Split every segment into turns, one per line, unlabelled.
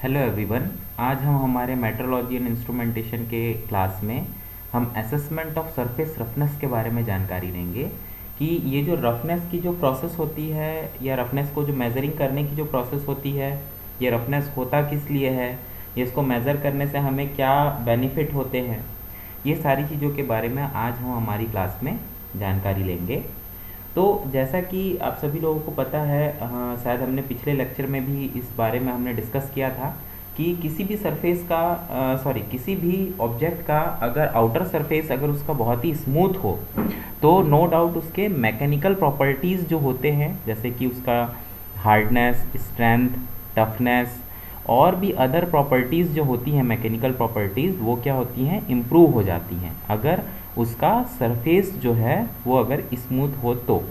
Hello everyone. आज हम हमारे मेट्रोलॉजी एंड इंस्ट्रूमेंटेशन के क्लास में हम असेसमेंट ऑफ सरफेस रफनेस के बारे में जानकारी लेंगे कि ये जो रफनेस की जो प्रोसेस होती है या रफनेस को जो मेज़रिंग करने की जो प्रोसेस होती है, ये रफनेस होता किस लिए है, ये इसको मेज़र करने से हमें क्या बेनिफिट होते हैं, ये सारी चीज़ों के बारे में आज हम हमारी क्लास में जानकारी लेंगे। तो जैसा कि आप सभी लोगों को पता है, शायद हमने पिछले लेक्चर में भी इस बारे में हमने डिस्कस किया था कि किसी भी सरफेस का किसी भी ऑब्जेक्ट का अगर आउटर सरफेस अगर उसका बहुत ही स्मूथ हो तो नो डाउट उसके मैकेनिकल प्रॉपर्टीज़ जो होते हैं, जैसे कि उसका हार्डनेस, स्ट्रेंथ, टफनेस और भी अदर प्रॉपर्टीज़ जो होती हैं मैकेनिकल प्रॉपर्टीज़, वो क्या होती हैं, इम्प्रूव हो जाती हैं अगर उसका सरफेस जो है वो अगर स्मूथ हो तो।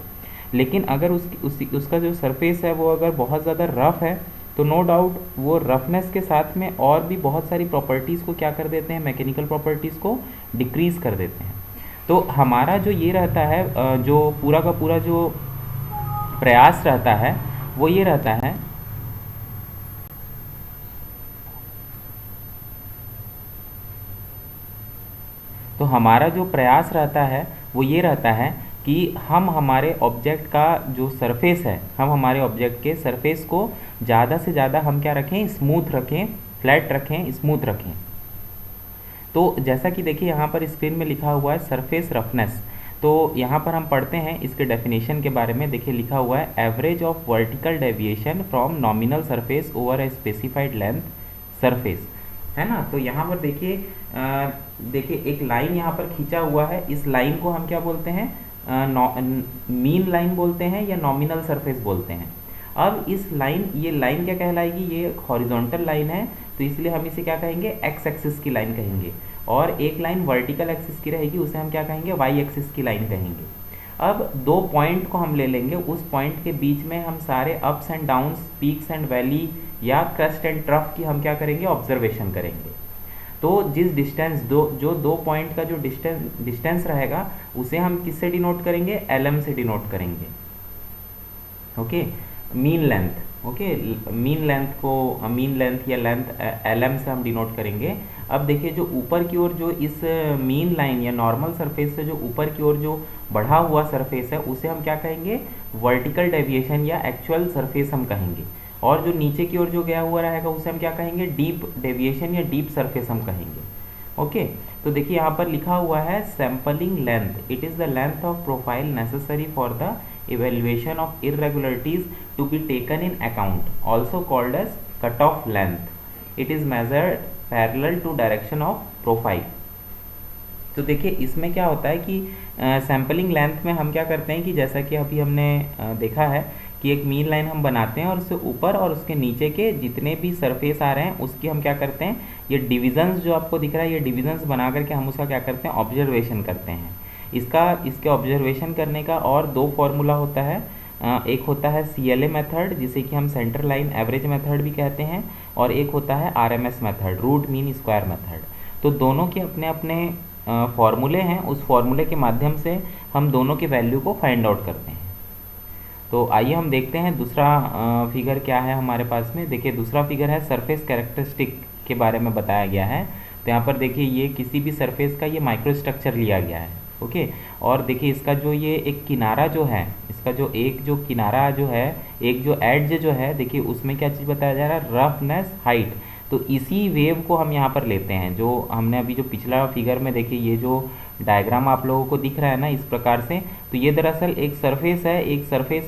लेकिन अगर उसका जो सरफेस है वो अगर बहुत ज़्यादा रफ़ है तो नो डाउट वो रफनेस के साथ में और भी बहुत सारी प्रॉपर्टीज़ को क्या कर देते हैं, मैकेनिकल प्रॉपर्टीज़ को डिक्रीज़ कर देते हैं। तो हमारा जो ये रहता है, जो पूरा का पूरा जो प्रयास रहता है वो ये रहता है तो हमारा जो प्रयास रहता है वो ये रहता है कि हम हमारे ऑब्जेक्ट का जो सरफेस है, हम हमारे ऑब्जेक्ट के सरफेस को ज़्यादा से ज़्यादा हम क्या रखें, स्मूथ रखें, फ्लैट रखें, स्मूथ रखें। तो जैसा कि देखिए यहाँ पर स्क्रीन में लिखा हुआ है सरफेस रफनेस। तो यहाँ पर हम पढ़ते हैं इसके डेफिनेशन के बारे में। देखिए लिखा हुआ है average of vertical deviation from nominal surface over a specified length surface, है ना। तो यहाँ पर देखिए एक लाइन यहाँ पर खींचा हुआ है। इस लाइन को हम क्या बोलते हैं, मीन लाइन बोलते हैं या नॉमिनल सरफेस बोलते हैं। अब ये लाइन क्या कहलाएगी, ये हॉरिजॉन्टल लाइन है तो इसलिए हम इसे क्या कहेंगे, एक्स एक्सिस की लाइन कहेंगे। और एक लाइन वर्टिकल एक्सिस की रहेगी, उसे हम क्या कहेंगे, वाई एक्सिस की लाइन कहेंगे। अब दो पॉइंट को हम ले लेंगे, उस पॉइंट के बीच में हम सारे ups and downs, peaks and valley या क्रस्ट एंड ट्रफ की हम क्या करेंगे, ऑब्जर्वेशन करेंगे। तो जिस डिस्टेंस जो दो पॉइंट का जो डिस्टेंस रहेगा उसे हम किससे डिनोट करेंगे, एल से डिनोट करेंगे। Okay, mean length, okay, mean length या लेंथ एल से हम डिनोट करेंगे। अब देखिए जो ऊपर की ओर जो इस मीन लाइन या नॉर्मल सरफेस से जो ऊपर की ओर जो बढ़ा हुआ सरफेस है उसे हम क्या कहेंगे, वर्टिकल डेविएशन या एक्चुअल सरफेस हम कहेंगे। और जो नीचे की ओर जो गया हुआ रहेगा उसे हम क्या कहेंगे, डीप डेविएशन या डीप सरफेस हम कहेंगे। ओके, तो देखिए यहाँ पर लिखा हुआ है sampling length, it is the length of profile necessary for the evaluation of irregularities to be taken in account, also called as cutoff length. It is measured parallel to direction of profile. तो देखिए इसमें क्या होता है कि sampling length में हम क्या करते हैं कि जैसा कि अभी हमने देखा है कि एक मीन लाइन हम बनाते हैं और उससे ऊपर और उसके नीचे के जितने भी सरफेस आ रहे हैं उसकी हम क्या करते हैं, ये डिविजन्स जो आपको दिख रहा है, ये डिविजन्स बना करके हम उसका क्या करते हैं, ऑब्जर्वेशन करते हैं। इसके ऑब्जर्वेशन करने का और दो फॉर्मूला होता है। एक होता है CLA मेथड, जिसे कि हम सेंटर लाइन एवरेज मेथड भी कहते हैं, और एक होता है RMS method, root mean square method. तो दोनों के अपने अपने फॉर्मूले हैं, उस फॉर्मूले के माध्यम से हम दोनों की वैल्यू को फाइंड आउट करते हैं। तो आइए हम देखते हैं दूसरा फिगर क्या है हमारे पास में। देखिए दूसरा फिगर है सरफेस कैरेक्टरिस्टिक के बारे में बताया गया है। तो यहाँ पर देखिए ये किसी भी सरफेस का ये माइक्रो स्ट्रक्चर लिया गया है। ओके, और देखिए इसका जो ये एक किनारा जो है, इसका जो एक जो किनारा जो है, एक जो एड्ज जो है, देखिए उसमें क्या चीज़ बताया जा रहा है, रफनेस, हाइट। तो इसी वेव को हम यहाँ पर लेते हैं, जो हमने अभी जो पिछला फिगर में देखिए ये जो डायग्राम आप लोगों को दिख रहा है ना इस प्रकार से, तो ये दरअसल एक सरफेस है,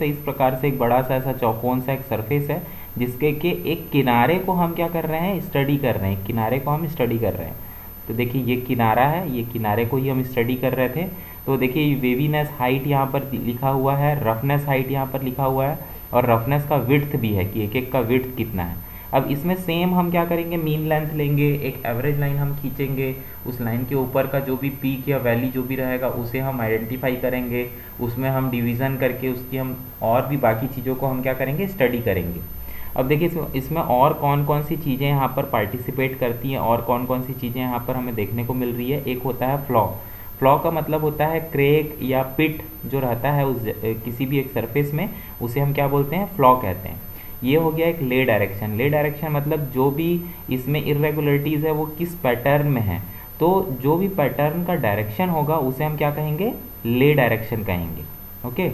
इस प्रकार से एक बड़ा सा ऐसा चौकोन सा एक सरफेस है जिसके के एक किनारे को हम क्या कर रहे हैं, स्टडी कर रहे हैं, किनारे को हम स्टडी कर रहे हैं। तो देखिए ये किनारा है, ये किनारे को ही हम स्टडी कर रहे थे। तो देखिए वेवीनेस हाइट यहाँ पर लिखा हुआ है, रफनेस हाइट यहाँ पर लिखा हुआ है, और रफनेस का विड्थ भी है कि एक एक का विड्थ कितना है। अब इसमें सेम हम क्या करेंगे, मीन लेंथ लेंगे, एक एवरेज लाइन हम खींचेंगे, उस लाइन के ऊपर का जो भी पीक या वैली जो भी रहेगा उसे हम आइडेंटिफाई करेंगे, उसमें हम डिवीज़न करके उसकी हम और भी बाकी चीज़ों को हम क्या करेंगे, स्टडी करेंगे। अब देखिए इसमें और कौन कौन सी चीज़ें यहाँ पर पार्टिसिपेट करती हैं और कौन कौन सी चीज़ें यहाँ पर हमें देखने को मिल रही है। एक होता है फ्लॉ। फ्लॉ का मतलब होता है क्रेक या पिट जो रहता है उस किसी भी एक सरफेस में, उसे हम क्या बोलते हैं, फ्लॉ कहते हैं। ये हो गया एक ले डायरेक्शन। ले डायरेक्शन मतलब जो भी इसमें इरेगुलरिटीज़ है वो किस पैटर्न में है, तो जो भी पैटर्न का डायरेक्शन होगा उसे हम क्या कहेंगे, ले डायरेक्शन कहेंगे। ओके,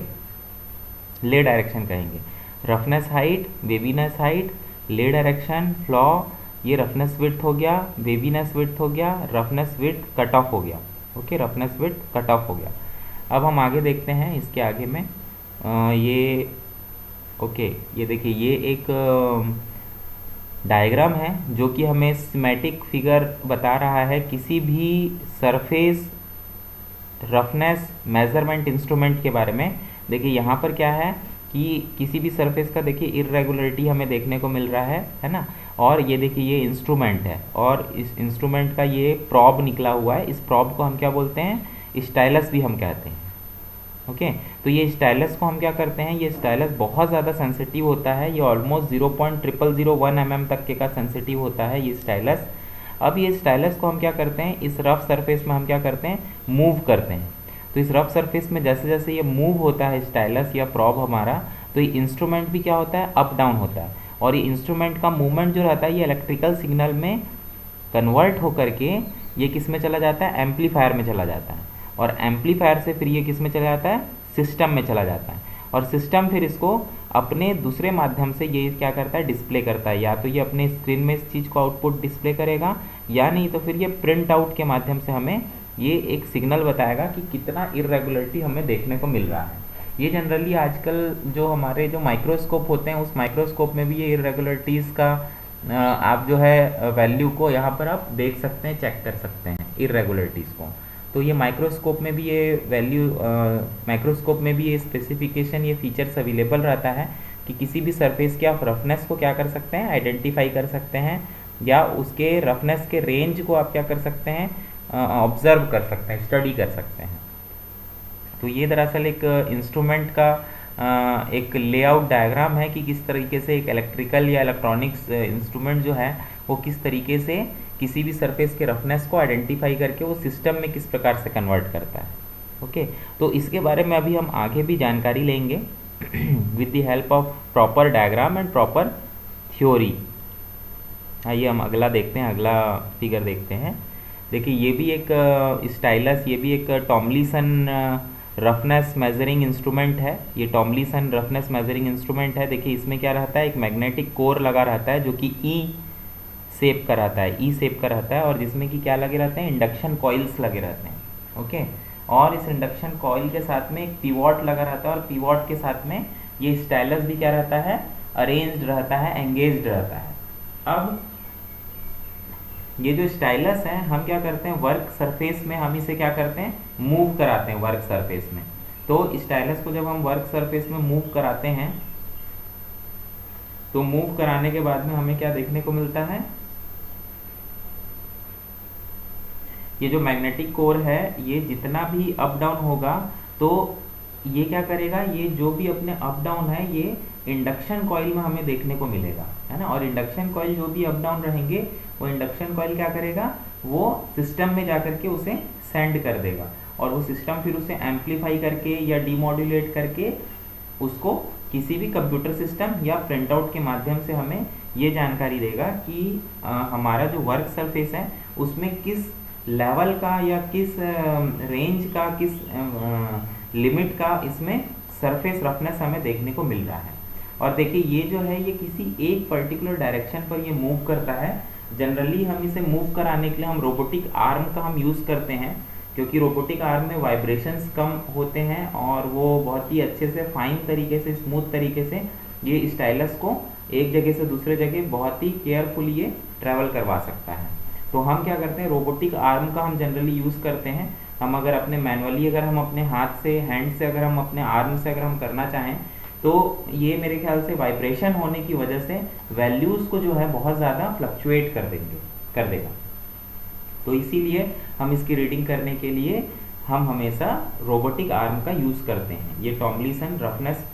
ले डायरेक्शन कहेंगे। रफनेस हाइट, वेवीनेस हाइट, ले डायरेक्शन, फ्लॉ, ये रफनेस विड्थ हो गया, वेवीनेस विड्थ हो गया, रफनेस विड्थ कट ऑफ हो गया। Okay, roughness width cut off हो गया। अब हम आगे देखते हैं, इसके आगे में ये ओके, ये देखिए ये एक डायग्राम है जो कि हमें स्कीमेटिक फिगर बता रहा है किसी भी सरफेस रफनेस मेजरमेंट इंस्ट्रूमेंट के बारे में। देखिए यहाँ पर क्या है कि किसी भी सरफेस का देखिए इरेगुलरिटी हमें देखने को मिल रहा है ना। और ये देखिए ये इंस्ट्रूमेंट है और इस इंस्ट्रूमेंट का ये प्रॉब निकला हुआ है। इस प्रॉब को हम क्या बोलते हैं, स्टाइलस भी हम कहते हैं। ओके, तो ये स्टाइलस को हम क्या करते हैं, ये स्टाइलस बहुत ज़्यादा सेंसिटिव होता है, ये ऑलमोस्ट 0.0001 mm तक के का सेंसिटिव होता है ये स्टाइलस। अब ये स्टाइलस को हम क्या करते हैं, इस रफ सरफेस में हम क्या करते हैं, मूव करते हैं। तो इस रफ सरफेस में जैसे जैसे ये मूव होता है स्टाइलस या प्रॉब हमारा, तो ये इंस्ट्रूमेंट भी क्या होता है, अप डाउन होता है। और ये इंस्ट्रूमेंट का मूवमेंट जो रहता है ये इलेक्ट्रिकल सिग्नल में कन्वर्ट होकर के ये किस में चला जाता है, एम्पलीफायर में चला जाता है। और एम्पलीफायर से फिर ये किस में चला जाता है, सिस्टम में चला जाता है। और सिस्टम फिर इसको अपने दूसरे माध्यम से ये क्या करता है, डिस्प्ले करता है। या तो ये अपने स्क्रीन में इस चीज़ को आउटपुट डिस्प्ले करेगा, या नहीं तो फिर ये प्रिंट आउट के माध्यम से हमें ये एक सिग्नल बताएगा कि कितना इरेगुलरिटी हमें देखने को मिल रहा है। ये जनरली आजकल जो हमारे जो माइक्रोस्कोप होते हैं उस माइक्रोस्कोप में भी ये इरेगुलरिटीज़ का आप जो है वैल्यू को यहाँ पर आप देख सकते हैं, चेक कर सकते हैं इरेगुलरिटीज़ को। तो ये माइक्रोस्कोप में भी ये वैल्यू माइक्रोस्कोप में भी ये स्पेसिफिकेशन, ये फीचर्स अवेलेबल रहता है कि किसी भी सरफेस के आप रफनेस को क्या कर सकते हैं, आइडेंटिफाई कर सकते हैं, या उसके रफनेस के रेंज को आप क्या कर सकते हैं, ऑब्जर्व कर सकते हैं, स्टडी कर सकते हैं। तो ये दरअसल एक इंस्ट्रूमेंट का एक लेआउट डायग्राम है कि किस तरीके से एक इलेक्ट्रिकल या इलेक्ट्रॉनिक्स इंस्ट्रूमेंट जो है वो किस तरीके से किसी भी सरफेस के रफनेस को आइडेंटिफाई करके वो सिस्टम में किस प्रकार से कन्वर्ट करता है। ओके, तो इसके बारे में अभी हम आगे भी जानकारी लेंगे with the help of proper diagram and proper theory. आइए हम अगला देखते हैं, अगला फिगर देखते हैं। देखिए ये भी एक स्टाइलस, ये भी एक टॉमलिसन रफनेस मेजरिंग इंस्ट्रूमेंट है। ये टॉमलिसन रफनेस मेजरिंग इंस्ट्रूमेंट है। देखिए इसमें क्या रहता है, एक मैग्नेटिक कोर लगा रहता है जो कि ई शेप का रहता है, ई शेप का रहता है, और जिसमें कि क्या लगे रहते हैं, इंडक्शन कॉइल्स लगे रहते हैं। ओके, और इस इंडक्शन कॉइल के साथ में एक पिवॉट लगा रहता है, और पिवॉट के साथ में ये स्टाइलस भी क्या रहता है, अरेंज्ड रहता है, एंगेज्ड रहता है। अब ये जो स्टाइलस है हम क्या करते हैं, वर्क सरफेस में हम इसे क्या करते हैं, मूव कराते हैं वर्क सरफेस में। तो स्टाइलस को जब हम वर्क सरफेस में मूव कराते हैं तो मूव कराने के बाद में हमें क्या देखने को मिलता है, ये जो मैग्नेटिक कोर है ये जितना भी अप डाउन होगा तो ये क्या करेगा, ये जो भी अपने अप डाउन है ये इंडक्शन कॉइल में हमें देखने को मिलेगा, है ना। और इंडक्शन कॉइल जो भी अप डाउन रहेंगे वो इंडक्शन कॉइल क्या करेगा, वो सिस्टम में जाकर के उसे सेंड कर देगा, और वो सिस्टम फिर उसे एम्पलीफाई करके या डीमॉड्यूलेट करके उसको किसी भी कंप्यूटर सिस्टम या प्रिंट आउट के माध्यम से हमें ये जानकारी देगा कि हमारा जो वर्क सरफेस है उसमें किस लेवल का या किस रेंज का, किस लिमिट का इसमें सरफेस रफनेस हमें देखने को मिल रहा है। और देखिए ये जो है ये किसी एक पर्टिकुलर डायरेक्शन पर ये मूव करता है। जनरली हम इसे मूव कराने के लिए हम रोबोटिक आर्म का हम यूज़ करते हैं, क्योंकि रोबोटिक आर्म में वाइब्रेशंस कम होते हैं और वो बहुत ही अच्छे से फाइन तरीके से, स्मूथ तरीके से ये स्टाइलस को एक जगह से दूसरे जगह बहुत ही केयरफुली ये ट्रैवल करवा सकता है। तो हम क्या करते हैं, रोबोटिक आर्म का हम जनरली यूज़ करते हैं। हम अगर अपने मैनुअली अगर हम अपने हाथ से, हैंड से, अगर हम अपने आर्म से अगर हम करना चाहें तो ये मेरे ख्याल से वाइब्रेशन होने की वजह से वैल्यूज़ को जो है बहुत ज़्यादा फ्लक्चुएट कर देगा। तो इसीलिए हम इसकी रीडिंग करने के लिए हम हमेशा रोबोटिक आर्म का यूज़ करते हैं। ये Tomlinson roughness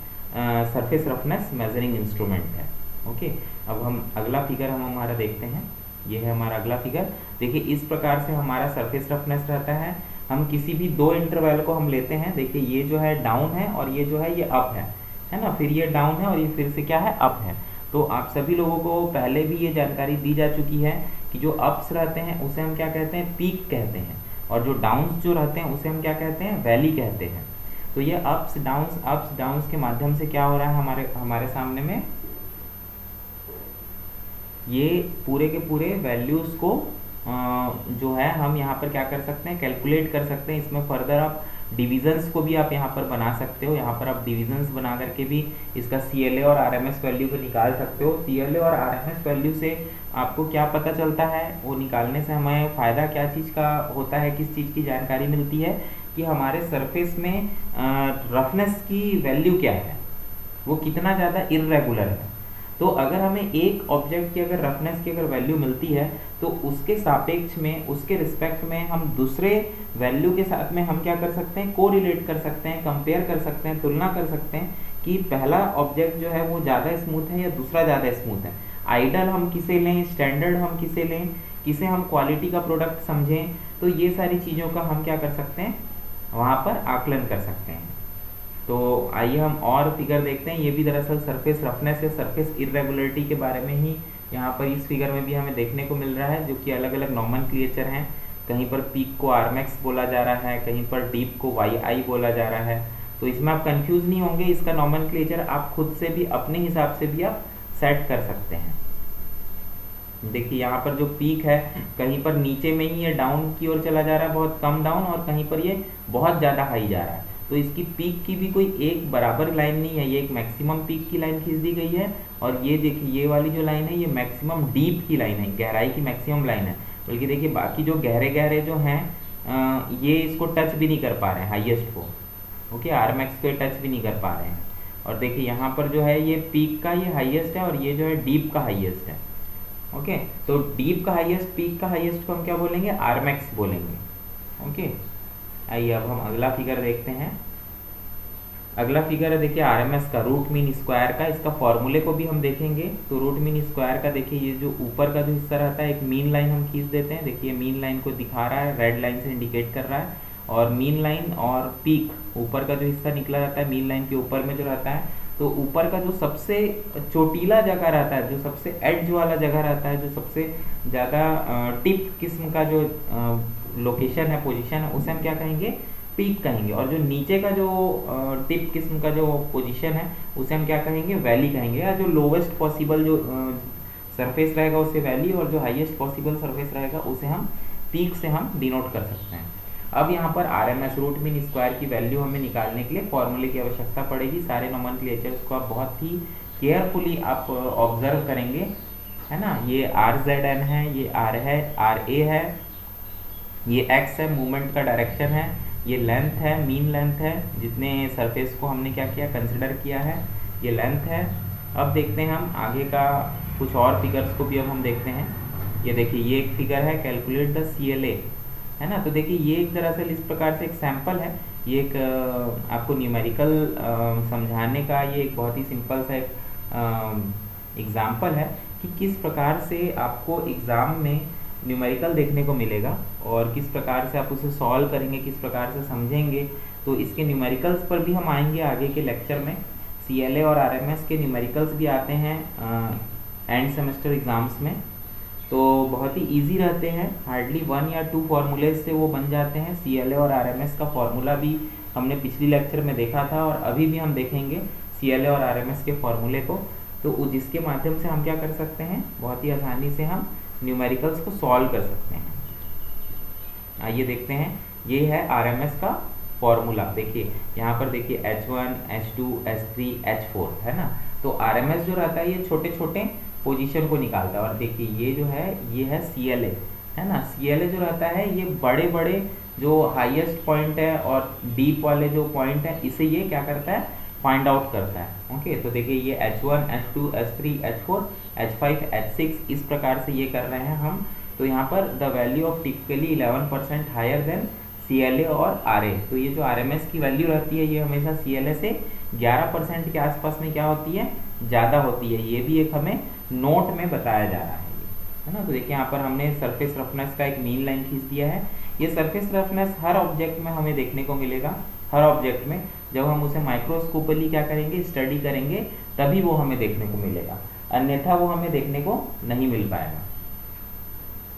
surface roughness measuring instrument है। ओके, अब हम अगला फिगर हम हमारा देखते हैं। ये है हमारा अगला फिगर। देखिए इस प्रकार से हमारा सरफेस रफनेस रहता है। हम किसी भी दो इंटरवल को हम लेते हैं। देखिए ये जो है डाउन है और ये जो है ये अप है ना। फिर ये डाउन है और ये फिर से क्या है, अप है। तो आप सभी लोगों को पहले भी ये जानकारी दी जा चुकी है कि जो अप्स रहते हैं उसे हम क्या कहते हैं, पीक कहते हैं, और जो डाउन्स जो रहते हैं उसे हम क्या कहते हैं, वैली कहते हैं। तो ये अप्स डाउन्स के माध्यम से क्या हो रहा है हमारे सामने में, ये पूरे के पूरे वैल्यूज को जो है हम यहाँ पर क्या कर सकते हैं, कैलकुलेट कर सकते हैं। इसमें फर्दर आप डिविजन्स को भी आप यहाँ पर बना सकते हो, यहाँ पर आप डिविजन्स बना करके भी इसका CLA और RMS वैल्यू को निकाल सकते हो। CLA और RMS वैल्यू से आपको क्या पता चलता है, वो निकालने से हमें फ़ायदा क्या चीज़ का होता है, किस चीज़ की जानकारी मिलती है कि हमारे सरफेस में रफनेस की वैल्यू क्या है, वो कितना ज़्यादा इर्रेगुलर है। तो अगर हमें एक ऑब्जेक्ट की अगर रफनेस की अगर वैल्यू मिलती है तो उसके सापेक्ष में, उसके रिस्पेक्ट में हम दूसरे वैल्यू के साथ में हम क्या कर सकते हैं, कोरिलेट कर सकते हैं, कंपेयर कर सकते हैं, तुलना कर सकते हैं कि पहला ऑब्जेक्ट जो है वो ज़्यादा स्मूथ है या दूसरा ज़्यादा स्मूथ है। आइडल हम किसे लें, स्टैंडर्ड हम किसे लें, किसे हम क्वालिटी का प्रोडक्ट समझें, तो ये सारी चीज़ों का हम क्या कर सकते हैं, वहाँ पर आकलन कर सकते हैं। तो आइए हम और फिगर देखते हैं। ये भी दरअसल सरफेस रफनेस या सरफेस इरेगुलरिटी के बारे में ही यहाँ पर इस फिगर में भी हमें देखने को मिल रहा है, जो कि अलग अलग नॉमेनक्लेचर हैं। कहीं पर पीक को आरमैक्स बोला जा रहा है, कहीं पर डीप को YI बोला जा रहा है। तो इसमें आप कंफ्यूज नहीं होंगे, इसका नॉमेनक्लेचर आप खुद से भी अपने हिसाब से भी आप सेट कर सकते हैं। देखिए यहाँ पर जो पीक है कहीं पर नीचे में ही ये डाउन की ओर चला जा रहा है, बहुत कम डाउन, और कहीं पर ये बहुत ज़्यादा हाई जा रहा है। तो इसकी पीक की भी कोई एक बराबर लाइन नहीं है, ये एक मैक्सिमम पीक की लाइन खींच दी गई है, और ये देखिए ये वाली जो लाइन है ये मैक्सिमम डीप की लाइन है, गहराई की मैक्सिमम लाइन है। बल्कि देखिए बाकी जो गहरे गहरे जो हैं ये इसको टच भी नहीं कर पा रहे हैं, हाईएस्ट को, ओके, आरमैक्स को टच भी नहीं कर पा रहे हैं। और देखिए यहाँ पर जो है ये पीक का ये हाईएस्ट है, और ये जो है डीप का हाईएस्ट है, ओके। तो डीप का हाईएस्ट, पीक का हाईएस्ट को हम क्या बोलेंगे, आरमैक्स बोलेंगे, ओके। आइए अब हम अगला फिगर देखते हैं। अगला फिगर है देखिए आरएमएस का, रूट मीन स्क्वायर का। इसका फॉर्मूले को भी हम देखेंगे। तो रूट मीन स्क्वायर का देखिए ये जो ऊपर का जो हिस्सा रहता है, एक मीन लाइन हम खींच देते हैं। देखिए मीन लाइन को दिखा रहा है, रेड लाइन से इंडिकेट कर रहा है, और मीन लाइन और पीक ऊपर का जो हिस्सा निकला रहता है मीन लाइन के ऊपर में जो रहता है, तो ऊपर का जो सबसे चोटीला जगह रहता है, जो सबसे एड्ज वाला जगह रहता है, जो सबसे ज़्यादा टिप किस्म का जो लोकेशन है, पोजीशन है, उसे हम क्या कहेंगे, पीक कहेंगे। और जो नीचे का जो टिप किस्म का जो पोजीशन है उसे हम क्या कहेंगे, वैली कहेंगे। या जो लोवेस्ट पॉसिबल जो सरफेस रहेगा उसे वैली, और जो हाईएस्ट पॉसिबल सरफेस रहेगा उसे हम पीक से हम डिनोट कर सकते हैं। अब यहाँ पर आरएमएस, रूट मीन स्क्वायर की वैल्यू हमें निकालने के लिए फॉर्मूले की आवश्यकता पड़ेगी। सारे नोमेनक्लेचर्स को आप बहुत ही केयरफुली आप ऑब्जर्व करेंगे, है ना। ये RZN है, ये R है, RA है, ये X है, मूवमेंट का डायरेक्शन है, ये लेंथ है, मीन लेंथ है, जितने सरफेस को हमने क्या किया, कंसिडर किया है, ये लेंथ है। अब देखते हैं हम आगे का कुछ और फिगर्स को भी अब हम देखते हैं। ये देखिए ये एक फिगर है, कैलकुलेट द CLA, है ना। तो देखिए ये एक दरअसल इस प्रकार से एक सैंपल है, ये एक आपको न्यूमेरिकल समझाने का ये एक बहुत ही सिंपल सा एक एग्जाम्पल है कि किस प्रकार से आपको एग्ज़ाम में न्यूमेरिकल देखने को मिलेगा और किस प्रकार से आप उसे सॉल्व करेंगे, किस प्रकार से समझेंगे। तो इसके न्यूमेरिकल्स पर भी हम आएंगे आगे के लेक्चर में। CLA और RMS के न्यूमेरिकल्स भी आते हैं एंड सेमेस्टर एग्ज़ाम्स में, तो बहुत ही इजी रहते हैं, हार्डली 1 या 2 फार्मूलेज से वो बन जाते हैं। CLA और RMS का फार्मूला भी हमने पिछली लेक्चर में देखा था, और अभी भी हम देखेंगे CLA और RMS के फार्मूले को, तो जिसके माध्यम से हम क्या कर सकते हैं, बहुत ही आसानी से हम न्यूमेरिकल्स को सॉल्व कर सकते हैं। आइए देखते हैं, ये है RMS का फॉर्मूला। देखिए यहाँ पर देखिए H1, H2, H3, H4, है ना। तो RMS जो रहता है ये छोटे छोटे पोजीशन को निकालता है, और देखिए ये जो है ये है CLA, है ना। CLA जो रहता है ये बड़े बड़े जो हाईएस्ट पॉइंट है और डीप वाले जो पॉइंट है, इसे ये क्या करता है, फाइंड आउट करता है, ओके। तो देखिए ये H1, H2, H3, H4, H5, H6 इस प्रकार से ये कर रहे हैं हम। तो यहाँ पर the value of typically 11% higher than CLA और RA। तो ये जो RMS की वैल्यू रहती है ये हमेशा CLA से 11% के आसपास में क्या होती है, ज़्यादा होती है। ये भी एक हमें नोट में बताया जा रहा है ना। तो देखिए यहाँ पर हमने सरफेस रफनेस का एक मीन लाइन खींच दिया है। ये सरफेस रफनेस हर ऑब्जेक्ट में हमें देखने को मिलेगा, हर ऑब्जेक्ट में जब हम उसे माइक्रोस्कोपली क्या करेंगे, स्टडी करेंगे, तभी वो हमें देखने को मिलेगा। अन्यथा वो हमें देखने को नहीं मिल पाएगा।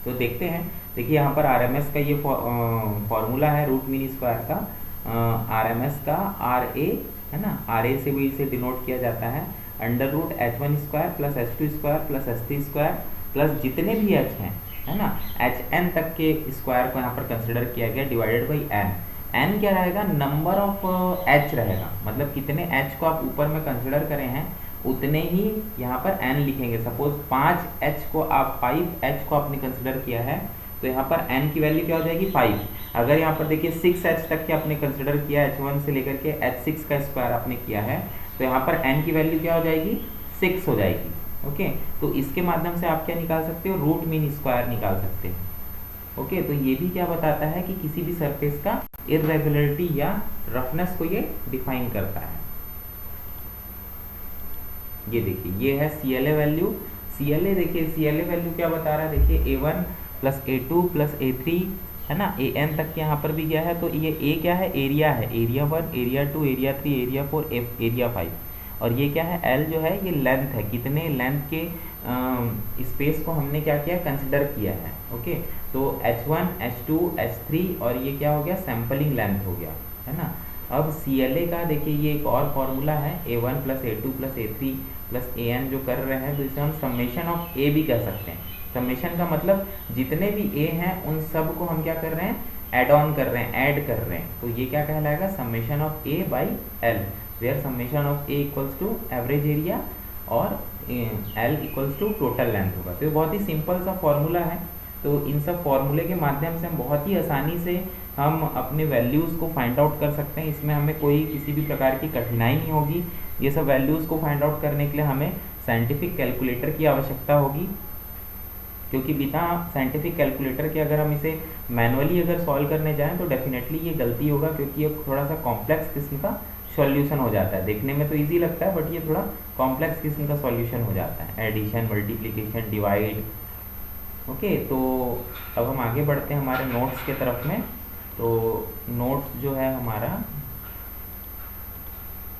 तो देखते हैं, देखिए यहाँ पर RMS का ये फॉर्मूला है रूट मीन स्क्वायर का, RMS का RA है ना, RA से भी इसे डिनोट किया जाता है under root H1 square plus H2 square plus H3 square plus जितने भी H हैं है ना, HN तक के स्क्वायर को यहाँ पर कंसिडर किया गया डिवाइडेड बाई N। N क्या रहेगा, नंबर ऑफ H रहेगा, मतलब कितने H को आप ऊपर में कंसिडर करे हैं उतने ही यहाँ पर N लिखेंगे। सपोज 5H को आप 5H को आपने कंसिडर किया है तो यहाँ पर N की वैल्यू क्या हो जाएगी 5। अगर यहाँ पर देखिए 6H तक के आपने कंसिडर किया, H1 से लेकर के H6 का स्क्वायर आपने किया है, तो यहाँ पर N की वैल्यू क्या हो जाएगी 6 हो जाएगी। ओके, तो इसके माध्यम से आप क्या निकाल सकते हो, रूट मीन स्क्वायर निकाल सकते हो। ओके, तो ये भी क्या बताता है कि किसी भी सरफेस का इर्रेगुलरिटी या रफनेस को ये डिफाइन करता है। ये देखिए ये है CLA वैल्यू। CLA देखिए CLA वैल्यू क्या बता रहा है, देखिए A1 plus A2 plus A3 है ना, AN तक के यहाँ पर भी गया है। तो ये A क्या है, एरिया है, area 1, area 2, area 3, area 4, area 5। और ये क्या है, L जो है ये लेंथ है, कितने लेंथ के स्पेस को हमने क्या किया, कंसिडर किया है। ओके, तो H1, H2, H3 और ये क्या हो गया, सैम्पलिंग लेंथ हो गया है ना। अब CLA का देखिए ये एक और फॉर्मूला है, A1 plus A2 plus A3 plus AN जो कर रहे हैं, तो इसे हम समेशन ऑफ A भी कह सकते हैं। समेशन का मतलब जितने भी A हैं उन सब को हम क्या कर रहे हैं, एड ऑन कर रहे हैं, ऐड कर रहे हैं। तो ये क्या कहलाएगा, summation of A by L, where summation of A equals to average area और L equals to total length होगा। तो ये बहुत ही सिंपल सा फॉर्मूला है। तो इन सब फॉर्मूले के माध्यम से हम बहुत ही आसानी से हम अपने वैल्यूज़ को फाइंड आउट कर सकते हैं। इसमें हमें कोई किसी भी प्रकार की कठिनाई नहीं होगी। ये सब वैल्यूज़ को फाइंड आउट करने के लिए हमें साइंटिफिक कैलकुलेटर की आवश्यकता होगी, क्योंकि बिना साइंटिफिक कैलकुलेटर के अगर हम इसे मैनुअली अगर सॉल्व करने जाएं तो डेफिनेटली ये गलती होगा, क्योंकि ये थोड़ा सा कॉम्प्लेक्स किस्म का सॉल्यूशन हो जाता है। देखने में तो इजी लगता है बट ये थोड़ा कॉम्प्लेक्स किस्म का सॉल्यूशन हो जाता है, एडिशन, मल्टीप्लिकेशन, डिवाइड। ओके, तो अब हम आगे बढ़ते हैं हमारे नोट्स के तरफ में। तो नोट्स जो है हमारा,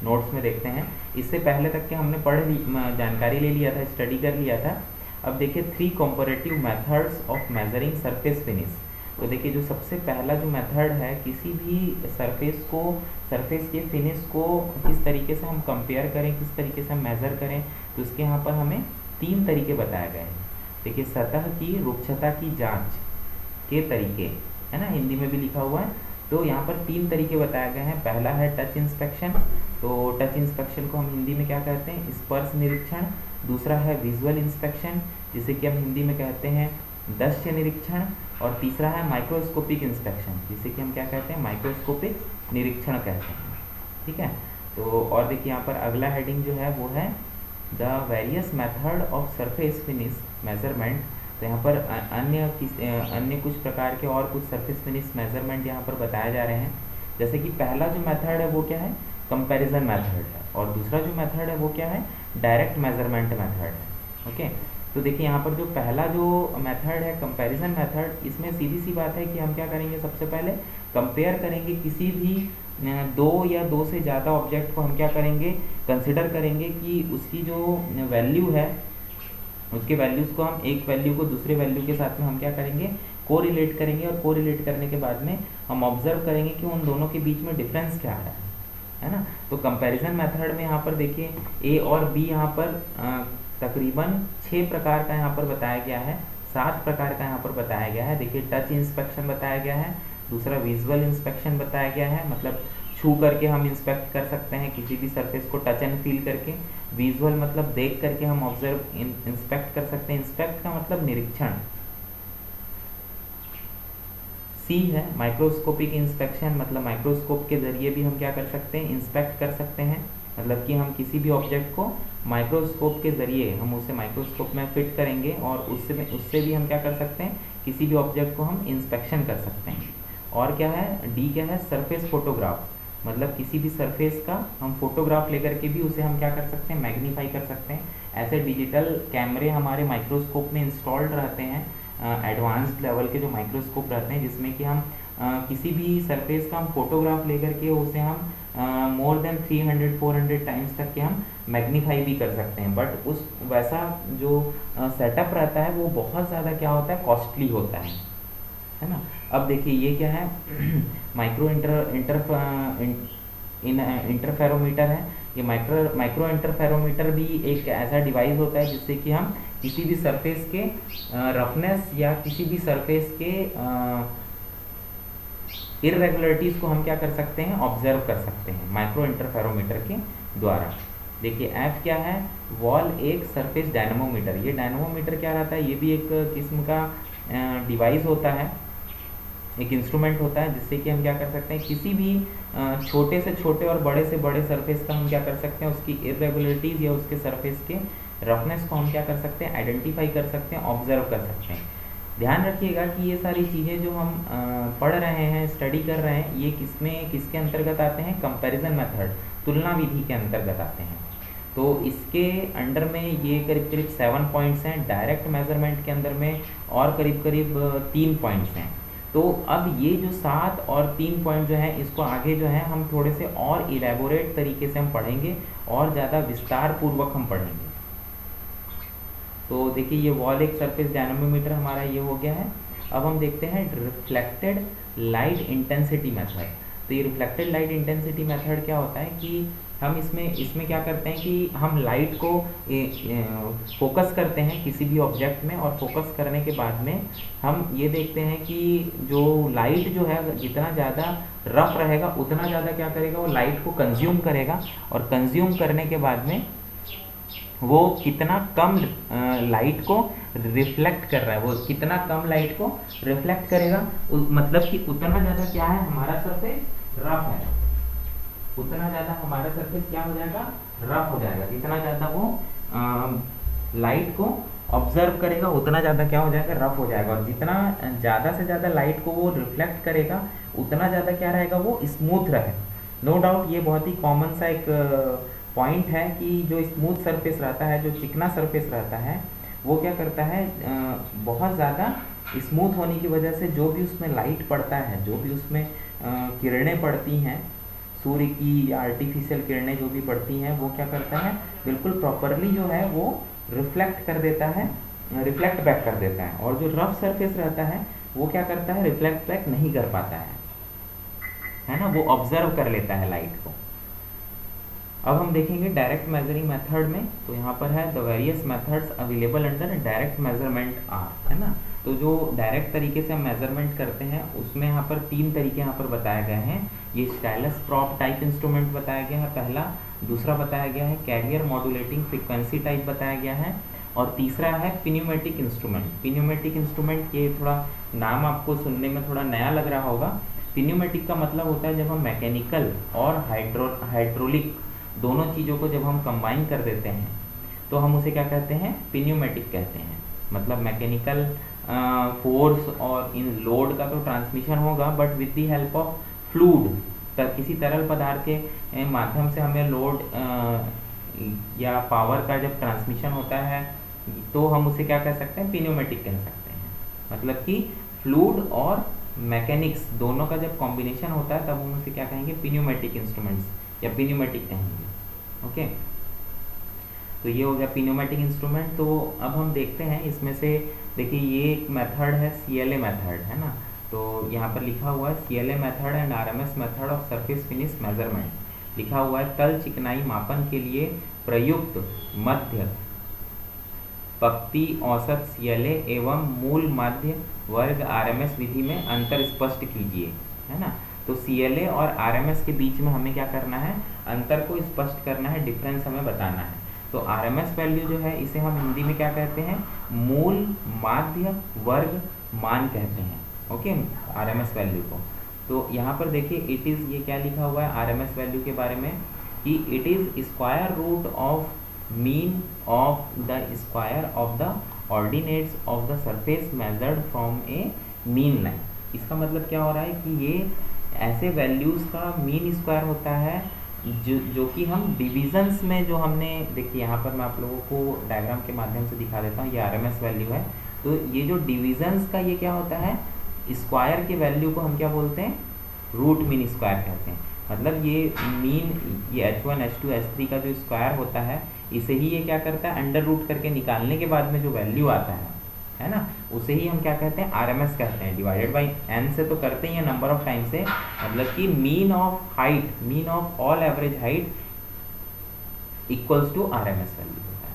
नोट्स में देखते हैं, इससे पहले तक के हमने जानकारी ले लिया था, स्टडी कर लिया था। अब देखिए 3 comparative methods of measuring surface finish. तो देखिए जो सबसे पहला जो मेथड है, किसी भी सरफेस के फिनिश को किस तरीके से हम कंपेयर करें, किस तरीके से हम मेज़र करें, तो इसके यहाँ पर हमें 3 तरीके बताए गए हैं। देखिए सतह की रुक्षता की जांच के तरीके है ना, हिंदी में भी लिखा हुआ है। तो यहाँ पर 3 तरीके बताए गए हैं। पहला है टच इंस्पेक्शन। तो टच इंस्पेक्शन को हम हिंदी में क्या कहते हैं, स्पर्श निरीक्षण। दूसरा है विजुअल इंस्पेक्शन, जिसे कि हम हिंदी में कहते हैं दृश्य निरीक्षण। और तीसरा है माइक्रोस्कोपिक इंस्पेक्शन, जिसे कि हम क्या कहते हैं, माइक्रोस्कोपिक निरीक्षण कहते हैं। ठीक है, तो और देखिए यहाँ पर अगला हेडिंग जो है वो है the various method of surface finish measurement. तो यहाँ पर अन्य कुछ प्रकार के और कुछ सरफेस फिनिश मेजरमेंट यहाँ पर बताए जा रहे हैं। जैसे कि पहला जो मेथड है वो क्या है, कंपैरिजन मेथड है, और दूसरा जो मेथड है वो क्या है, डायरेक्ट मेजरमेंट मेथड है। ओके, तो देखिए यहाँ पर जो पहला जो मेथड है कंपैरिजन मेथड, इसमें सीधी सी बात है कि हम क्या करेंगे, सबसे पहले कंपेयर करेंगे किसी भी 2 या 2 से ज़्यादा ऑब्जेक्ट को हम क्या करेंगे, कंसिडर करेंगे कि उसकी जो वैल्यू है, उसके वैल्यूज़ को हम एक वैल्यू को दूसरे वैल्यू के साथ में हम क्या करेंगे, कोरिलेट करेंगे। और कोरिलेट करने के बाद में हम ऑब्जर्व करेंगे कि उन दोनों के बीच में डिफरेंस क्या है ना। तो कंपैरिजन मेथड में यहाँ पर देखिए A और B यहाँ पर तकरीबन 6 प्रकार का यहाँ पर बताया गया है, 7 प्रकार का यहाँ पर बताया गया है। देखिए टच इंस्पेक्शन बताया गया है, दूसरा विजुअल इंस्पेक्शन बताया गया है, मतलब छू करके हम इंस्पेक्ट कर सकते हैं किसी भी सरफेस को, टच एंड फील करके। विजुअल मतलब देख करके हम ऑब्जर्व इंस्पेक्ट कर सकते हैं, इंस्पेक्ट का मतलब निरीक्षण। सी है माइक्रोस्कोपिक इंस्पेक्शन, मतलब माइक्रोस्कोप के जरिए भी हम क्या कर सकते हैं, इंस्पेक्ट कर सकते हैं। मतलब कि हम किसी भी ऑब्जेक्ट को माइक्रोस्कोप के जरिए हम उसे माइक्रोस्कोप में फिट करेंगे और उससे भी हम क्या कर सकते हैं, किसी भी ऑब्जेक्ट को हम इंस्पेक्शन कर सकते हैं। और क्या है, डी क्या है, सरफेस फोटोग्राफ, मतलब किसी भी सरफेस का हम फोटोग्राफ लेकर के भी उसे हम क्या कर सकते हैं, मैग्नीफाई कर सकते हैं। ऐसे डिजिटल कैमरे हमारे माइक्रोस्कोप में इंस्टॉल्ड रहते हैं, एडवांस्ड लेवल के जो माइक्रोस्कोप रहते हैं, जिसमें कि हम किसी भी सरफेस का हम फोटोग्राफ लेकर के उसे हम मोर देन 300-400 टाइम्स तक के हम मैग्नीफाई भी कर सकते हैं, बट उस वैसा जो सेटअप रहता है वो बहुत ज़्यादा क्या होता है, कॉस्टली होता है ना। अब देखिए ये क्या है माइक्रो इंटरफेरोमीटर है। ये माइक्रो इंटरफेरोमीटर भी एक ऐसा डिवाइस होता है जिससे कि हम किसी भी सरफेस के रफनेस या किसी भी सरफेस के इरेगुलरिटीज़ को हम क्या कर सकते हैं, ऑब्जर्व कर सकते हैं माइक्रो इंटरफेरोमीटर के द्वारा। देखिए एफ क्या है, वॉल एक सरफेस डायनेमोमीटर। ये डायनेमोमीटर क्या रहता है, ये भी एक किस्म का डिवाइस होता है, एक इंस्ट्रूमेंट होता है जिससे कि हम क्या कर सकते हैं, किसी भी छोटे से छोटे और बड़े से बड़े सरफेस का हम क्या कर सकते हैं, उसकी इरेगुलरिटीज़ या उसके सरफेस के रफनेस को हम क्या कर सकते हैं, आइडेंटिफाई कर सकते हैं, ऑब्जर्व कर सकते हैं। ध्यान रखिएगा कि ये सारी चीज़ें जो हम पढ़ रहे हैं, स्टडी कर रहे हैं, ये किसके अंतर्गत आते हैं, कंपैरिजन मेथड, तुलना विधि के अंतर्गत आते हैं। तो इसके अंडर में ये करीब करीब 7 पॉइंट्स हैं, डायरेक्ट मेजरमेंट के अंदर में और करीब करीब 3 पॉइंट्स हैं। तो अब ये जो 7 और 3 पॉइंट जो हैं, इसको आगे जो है हम थोड़े से और इलेबोरेट तरीके से हम पढ़ेंगे और ज़्यादा विस्तार पूर्वक हम पढ़ेंगे। तो देखिए ये वॉल एक सरफेस डायनेमोमीटर हमारा ये हो गया है। अब हम देखते हैं रिफ्लेक्टेड लाइट इंटेंसिटी मेथड। तो ये रिफ्लेक्टेड लाइट इंटेंसिटी मेथड क्या होता है कि हम इसमें क्या करते हैं कि हम लाइट को फोकस करते हैं किसी भी ऑब्जेक्ट में, और फोकस करने के बाद में हम ये देखते हैं कि जो लाइट जो है जितना ज़्यादा रफ रहेगा उतना ज़्यादा क्या करेगा, वो लाइट को कंज्यूम करेगा, और कंज्यूम करने के बाद में वो कितना कम लाइट को रिफ्लेक्ट कर रहा है, वो कितना कम लाइट को रिफ्लेक्ट करेगा, मतलब कि उतना ज़्यादा क्या है हमारा सरफेस रफ है, उतना ज़्यादा हमारा सरफेस क्या हो जाएगा, रफ हो जाएगा। जितना ज़्यादा वो लाइट को ऑब्जर्व करेगा उतना ज़्यादा क्या हो जाएगा, रफ हो जाएगा, और जितना ज़्यादा से ज़्यादा लाइट को वो रिफ्लेक्ट करेगा उतना ज़्यादा क्या रहेगा, वो स्मूथ रहे। नो डाउट ये बहुत ही कॉमन सा एक पॉइंट है कि जो स्मूथ सरफेस रहता है, जो चिकना सरफेस रहता है, वो क्या करता है, बहुत ज़्यादा स्मूथ होने की वजह से जो भी उसमें लाइट पड़ता है, जो भी उसमें किरणें पड़ती हैं सूर्य की या आर्टिफिशियल किरणें जो भी पड़ती हैं, वो क्या करता है, बिल्कुल प्रॉपरली जो है वो रिफ्लेक्ट कर देता है, रिफ्लेक्ट बैक कर देता है। और जो रफ सरफेस रहता है वो क्या करता है, रिफ्लेक्ट बैक नहीं कर पाता है ना, वो ऑब्जर्व कर लेता है लाइट को। अब हम देखेंगे डायरेक्ट मेजरिंग मेथड में। तो यहाँ पर है the various methods available under direct measurement are, है ना। तो जो डायरेक्ट तरीके से हम मेजरमेंट करते हैं उसमें यहाँ पर 3 तरीके यहाँ पर बताए गए हैं। ये स्टाइलस प्रॉप टाइप इंस्ट्रूमेंट बताया गया है पहला, दूसरा बताया गया है कैरियर मॉड्यूलेटिंग फ्रीक्वेंसी टाइप बताया गया है, और तीसरा है पिन्यूमेटिक इंस्ट्रूमेंट। पिन्यूमेटिक इंस्ट्रूमेंट, ये थोड़ा नाम आपको सुनने में थोड़ा नया लग रहा होगा। पिन्यूमेटिक का मतलब होता है जब हम मैकेनिकल और हाइड्रोलिक दोनों चीज़ों को जब हम कंबाइन कर देते हैं तो हम उसे क्या कहते हैं, पिन्यूमेटिक कहते हैं। मतलब मैकेनिकल फोर्स और इन लोड का तो ट्रांसमिशन होगा, but with the help of fluid, किसी तरल पदार्थ के माध्यम से हमें लोड या पावर का जब ट्रांसमिशन होता है तो हम उसे क्या कह सकते हैं, पिन्यूमेटिक कह सकते हैं। मतलब कि फ्लूइड और मैकेनिक्स दोनों का जब कॉम्बिनेशन होता है तब हम उसे क्या कहेंगे, पिन्यूमेटिक इंस्ट्रूमेंट्स या पिन्यूमेटिक कहेंगे। ओके, तो ये हो गया पिन्यूमेटिक इंस्ट्रूमेंट। तो अब हम देखते हैं इसमें से, देखिए ये एक मेथड है CLA मेथड, है ना। तो यहाँ पर लिखा हुआ है CLA method and RMS method of surface finish measurement. लिखा हुआ है तल चिकनाई मापन के लिए प्रयुक्त मध्य पक्ति औसत CLA एवं मूल मध्य वर्ग RMS विधि में अंतर स्पष्ट कीजिए, है ना। तो CLA और RMS के बीच में हमें क्या करना है, अंतर को स्पष्ट करना है, डिफरेंस हमें बताना है। तो RMS वैल्यू जो है इसे हम हिंदी में क्या कहते हैं, मूल माध्य वर्ग मान कहते हैं। ओके, RMS वैल्यू को। तो यहाँ पर देखिए इट इज़, ये क्या लिखा हुआ है RMS वैल्यू के बारे में कि it is square root of mean of the square of the ordinates of the surface measured from a mean line. इसका मतलब क्या हो रहा है कि ये ऐसे वैल्यूज़ का मीन स्क्वायर होता है जो कि हम डिविजन्स में जो हमने, देखिए यहाँ पर मैं आप लोगों को डायग्राम के माध्यम से दिखा देता हूँ, ये RMS वैल्यू है। तो ये जो डिविजन्स का ये क्या होता है, स्क्वायर के वैल्यू को हम क्या बोलते हैं, रूट मीन स्क्वायर कहते हैं। मतलब ये मीन, ये h1 h2 h3 का जो स्क्वायर होता है, इसे ही ये क्या करता है, अंडर रूट करके निकालने के बाद में जो वैल्यू आता है ना, उसे ही हम क्या कहते हैं, RMS कहते हैं। डिवाइडेड बाई n से तो करते ही हैं नंबर ऑफ टाइम से, मतलब कि mean of height, mean of all average height equals to RMS value होता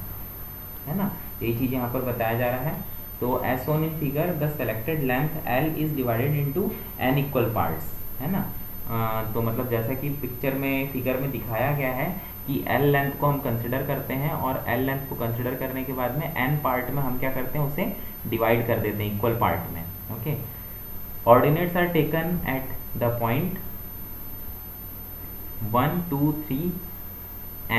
है ना। यही चीज़ यहाँ पर बताया जा रहा है। तो as shown in figure the selected length L is divided into n equal parts, है ना। तो मतलब जैसा कि पिक्चर में, फिगर में दिखाया गया है कि L लेंथ को हम कंसिडर करते हैं, और L लेंथ को कंसिडर करने के बाद में n पार्ट में हम क्या करते हैं, उसे डिवाइड कर देते हैं इक्वल पार्ट में। Okay, ordinates are taken at the point 1 2 3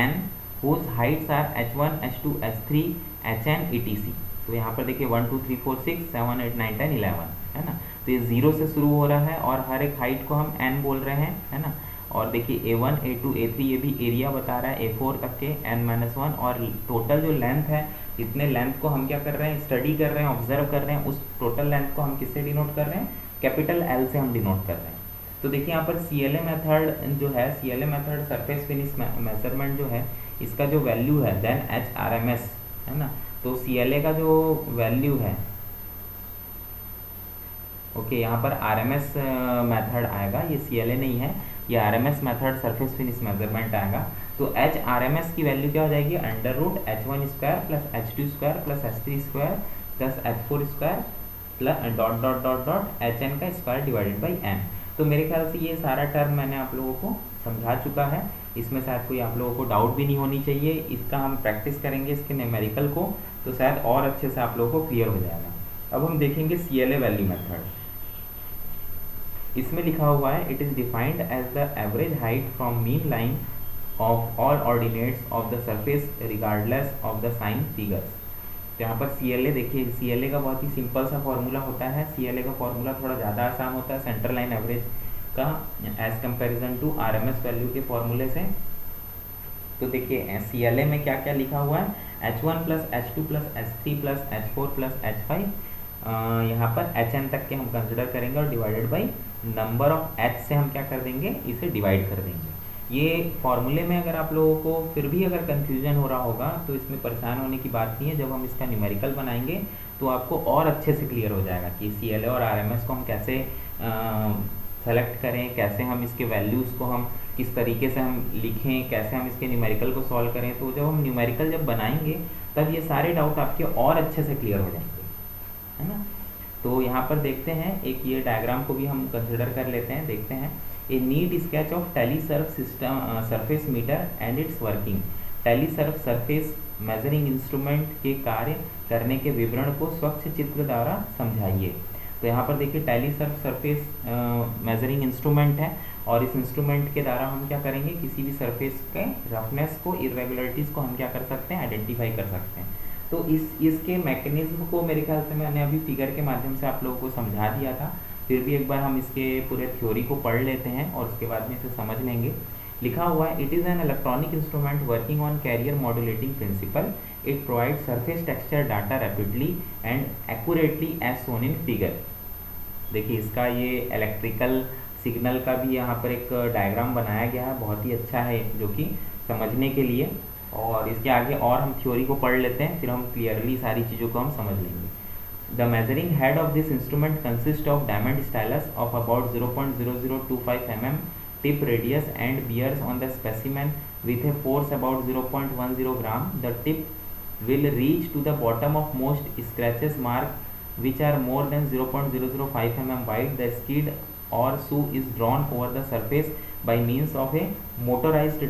n whose heights are h1 h2 h3 hn etc। तो यहाँ पर देखिए 1 2 3 4 6 7 8 9 10 11, है ना। तो ये 0 से शुरू हो रहा है और हर एक हाइट को हम n बोल रहे हैं, है ना। और देखिए A1 A2 A3 ये भी एरिया बता रहा है, A4 तक के n-1, और टोटल जो लेंथ है, इतने लेंथ को हम क्या कर रहे हैं, स्टडी कर रहे हैं, ऑब्जर्व कर रहे हैं। उस टोटल लेंथ को हम किससे डिनोट कर रहे हैं, कैपिटल L से हम डिनोट कर रहे हैं। तो देखिए यहाँ पर CLA मेथड जो है, CLA method surface finish measurement जो है, इसका जो वैल्यू है देन HRMS, है ना। तो CLA का जो वैल्यू है, ओके, यहाँ पर RMS मेथड आएगा, ये CLA नहीं है, ये RMS method surface finish measurement आएगा। तो HRMS की वैल्यू क्या हो जाएगी, under root h1 square plus h2 square plus h3 square plus h4 square plus dot dot dot dot hn का स्क्वायर डिवाइडेड बाई n। तो मेरे ख्याल से ये सारा टर्म मैंने आप लोगों को समझा चुका है, इसमें शायद कोई आप लोगों को डाउट भी नहीं होनी चाहिए। इसका हम प्रैक्टिस करेंगे, इसके न्यूमेरिकल को, तो शायद और अच्छे से आप लोगों को क्लियर हो जाएगा। अब हम देखेंगे CLA वैल्यू मेथड। इसमें लिखा हुआ है, it is defined as the average height from mean line of all ordinates of the surface regardless of the sign figures. तो यहाँ पर CLA देखिए, CLA का बहुत ही सिंपल सा फॉर्मूला होता है। CLA का फॉर्मूला थोड़ा ज़्यादा आसान होता है सेंटर लाइन एवरेज का as comparison to RMS value के फॉर्मूले से। तो देखिए CLA में क्या क्या लिखा हुआ है, h1 plus h2 plus h3 plus h4 plus h5, यहाँ पर hn तक के हम कंसिडर करेंगे, और divided by number of h से हम क्या कर देंगे, इसे डिवाइड कर देंगे। ये फॉर्मूले में अगर आप लोगों को फिर भी अगर कंफ्यूजन हो रहा होगा, तो इसमें परेशान होने की बात नहीं है। जब हम इसका न्यूमेरिकल बनाएंगे तो आपको और अच्छे से क्लियर हो जाएगा कि CLA और RMS को हम कैसे सेलेक्ट करें, कैसे हम इसके वैल्यूज़ को हम किस तरीके से हम लिखें, कैसे हम इसके न्यूमेरिकल को सॉल्व करें। तो जब हम न्यूमेरिकल जब बनाएंगे तब ये सारे डाउट आपके और अच्छे से क्लियर हो जाएंगे, है ना। तो यहाँ पर देखते हैं, एक ये डायग्राम को भी हम कंसिडर कर लेते हैं, देखते हैं। A neat sketch of Talysurf system surface meter and its working. Talysurf surface measuring instrument के कार्य करने के विवरण को स्वच्छ चित्र द्वारा समझाइए। तो यहाँ पर देखिए टेलीसर्फ सरफेस मेजरिंग इंस्ट्रूमेंट है, और इस इंस्ट्रूमेंट के द्वारा हम क्या करेंगे, किसी भी सरफेस के रफनेस को, इरेगुलरिटीज़ को हम क्या कर सकते हैं, आइडेंटिफाई कर सकते हैं। तो इसके मैकेनिज्म को मेरे ख्याल से मैंने अभी फिगर के माध्यम से आप लोगों को समझा दिया था। फिर भी एक बार हम इसके पूरे थ्योरी को पढ़ लेते हैं और उसके बाद में इसे समझ लेंगे। लिखा हुआ है, it is an electronic instrument working on carrier modulating principle. It provide surface texture data rapidly and accurately as shown in figure. देखिए इसका ये इलेक्ट्रिकल सिग्नल का भी यहाँ पर एक डायग्राम बनाया गया है, बहुत ही अच्छा है जो कि समझने के लिए। और इसके आगे और हम थ्योरी को पढ़ लेते हैं, फिर हम क्लियरली सारी चीज़ों को हम समझ लेंगे। The measuring head of this instrument consist of diamond stylus of about 0.0025 mm tip radius and bears on the specimen with a force about 0.10 gram. The tip will reach to the bottom of most scratches mark which are more than 0.005 mm wide. The skid or shoe is drawn over the surface by means of a motorized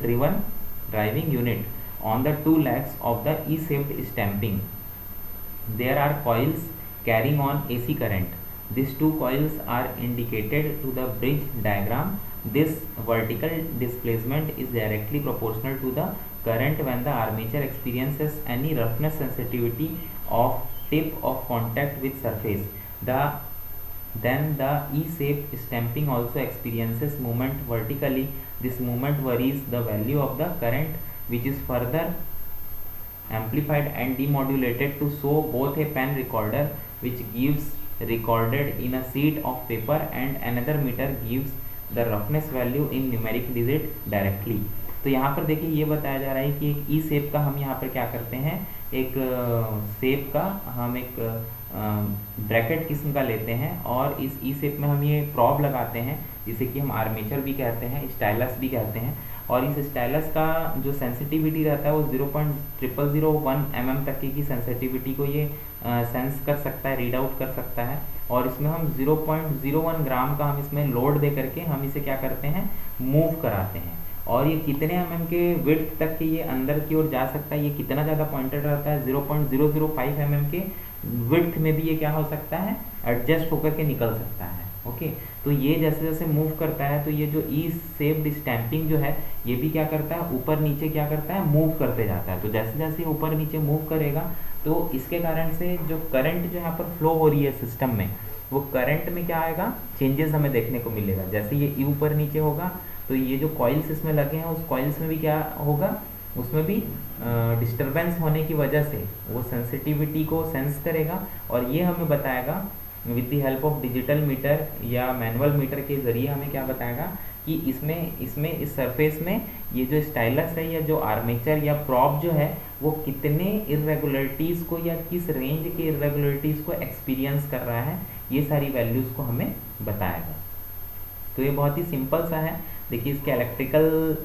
driving unit on the two legs of the E-shaped stamping. There are coils carrying on AC current. These two coils are indicated to the bridge diagram. This vertical displacement is directly proportional to the current when the armature experiences any roughness sensitivity of tip of contact with surface. Then the E-shaped stamping also experiences movement vertically. This movement varies the value of the current, which is further amplified and demodulated to show both a pen recorder which gives recorded in a sheet of paper and another meter gives the roughness value in numeric digit directly। तो यहाँ पर देखिए ये बताया जा रहा है कि एक ई शेप का हम यहाँ पर क्या करते हैं, एक शेप का हम एक ब्रैकेट किस्म का लेते हैं और इस ई शेप में हम ये प्रॉब लगाते हैं, जिसे कि हम आर्मेचर भी कहते हैं, स्टाइलस भी कहते हैं। और इस स्टाइलस का जो सेंसिटिविटी रहता है वो 0.0001 mm तक की सेंसिटिविटी को ये सेंस कर सकता है, रीड आउट कर सकता है। और इसमें हम 0.01 ग्राम का हम इसमें लोड दे करके हम इसे क्या करते हैं, मूव कराते हैं। और ये कितने mm के विड्थ तक के ये अंदर की ओर जा सकता है, ये कितना ज़्यादा पॉइंटेड रहता है, 0.005 mm के विड्थ में भी ये क्या हो सकता है, एडजस्ट होकर के निकल सकता है। ओके, तो ये जैसे जैसे मूव करता है तो ये जो ई शेप्ड स्टैंपिंग जो है ये भी क्या करता है, ऊपर नीचे क्या करता है, मूव करते जाता है। तो जैसे जैसे ऊपर नीचे मूव करेगा तो इसके कारण से जो करंट जो यहाँ पर फ्लो हो रही है सिस्टम में, वो करंट में क्या आएगा, चेंजेस हमें देखने को मिलेगा। जैसे ये ई ऊपर नीचे होगा तो ये जो कॉइल्स इसमें लगे हैं उस कॉइल्स में भी क्या होगा, उसमें भी डिस्टरबेंस होने की वजह से वो सेंसिटिविटी को सेंस करेगा और ये हमें बताएगा with the help of digital meter या मैनुअल मीटर के ज़रिए हमें क्या बताएगा कि इसमें इस सरफेस में ये जो स्टाइलस है या जो आर्मेचर या प्रॉप जो है वो कितने इरेगुलरिटीज़ को या किस रेंज के इरेगुलरिटीज़ को एक्सपीरियंस कर रहा है, ये सारी वैल्यूज़ को हमें बताएगा। तो ये बहुत ही सिंपल सा है। देखिए इसके इलेक्ट्रिकल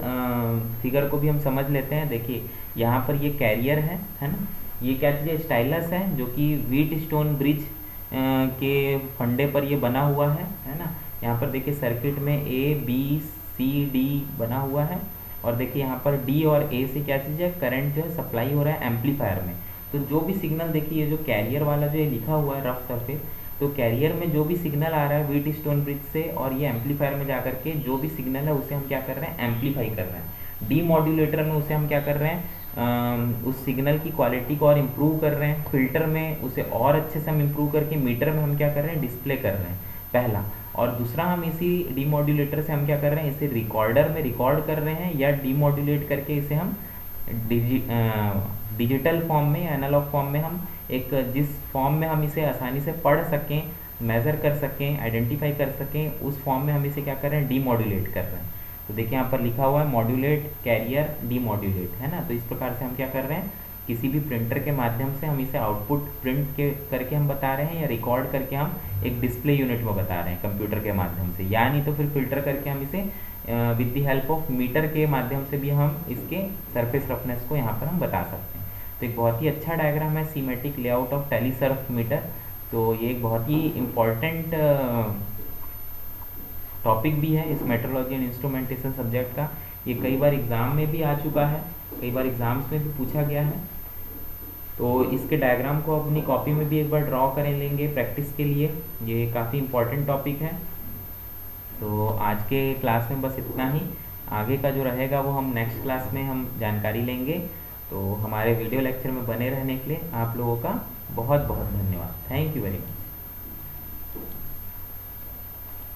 फिगर को भी हम समझ लेते हैं। देखिए यहाँ पर ये कैरियर है ना, ये क्या चीज़ है, स्टाइलस है जो कि व्हीट स्टोन ब्रिज के फंडे पर ये बना हुआ है ना। यहाँ पर देखिए सर्किट में ABCD बना हुआ है और देखिए यहाँ पर D और A से क्या चीज़ है, करंट जो है सप्लाई हो रहा है एम्पलीफायर में। तो जो भी सिग्नल देखिए ये जो कैरियर वाला जो ये लिखा हुआ है रफ सरफेस, तो कैरियर में जो भी सिग्नल आ रहा है व्हीट स्टोन ब्रिज से और ये एम्पलीफायर में जाकर के जो भी सिग्नल है उसे हम क्या कर रहे हैं, एम्पलीफाई कर रहे हैं। डी मॉड्यूलेटर में उसे हम क्या कर रहे हैं, उस सिग्नल की क्वालिटी को और इम्प्रूव कर रहे हैं। फिल्टर में उसे और अच्छे से हम इम्प्रूव करके मीटर में हम क्या कर रहे हैं, डिस्प्ले कर रहे हैं, पहला। और दूसरा हम इसी डीमॉड्यूलेटर से हम क्या कर रहे हैं, इसे रिकॉर्डर में रिकॉर्ड कर रहे हैं या डीमॉड्यूलेट करके इसे हम डिजिटल फॉर्म में या एनालॉग फॉर्म में हम एक जिस फॉर्म में हम इसे आसानी से पढ़ सकें, मेज़र कर सकें, आइडेंटिफाई कर सकें, उस फॉर्म में हम इसे क्या कर रहे हैं, डीमॉड्यूलेट कर रहे हैं। तो देखिए यहाँ पर लिखा हुआ है मॉड्यूलेट कैरियर डीमॉड्यूलेट, है ना। तो इस प्रकार से हम क्या कर रहे हैं, किसी भी प्रिंटर के माध्यम से हम इसे आउटपुट प्रिंट के करके हम बता रहे हैं या रिकॉर्ड करके हम एक डिस्प्ले यूनिट में बता रहे हैं कंप्यूटर के माध्यम से, या नहीं तो फिर फिल्टर करके हम इसे with the help of meter के माध्यम से भी हम इसके सरफेस रफनेस को यहाँ पर हम बता सकते हैं। तो एक बहुत ही अच्छा डायग्राम है सीमेटिक लेआउट ऑफ टेलीसर्फ मीटर। तो ये एक बहुत ही इम्पॉर्टेंट टॉपिक भी है इस मेट्रोलॉजी एंड इंस्ट्रूमेंटेशन सब्जेक्ट का। ये कई बार एग्ज़ाम में भी आ चुका है, कई बार एग्ज़ाम्स में भी पूछा गया है। तो इसके डायग्राम को अपनी कॉपी में भी एक बार ड्रॉ करें लेंगे प्रैक्टिस के लिए, ये काफ़ी इम्पॉर्टेंट टॉपिक है। तो आज के क्लास में बस इतना ही, आगे का जो रहेगा वो हम नेक्स्ट क्लास में हम जानकारी लेंगे। तो हमारे वीडियो लेक्चर में बने रहने के लिए आप लोगों का बहुत बहुत धन्यवाद। Thank you very much.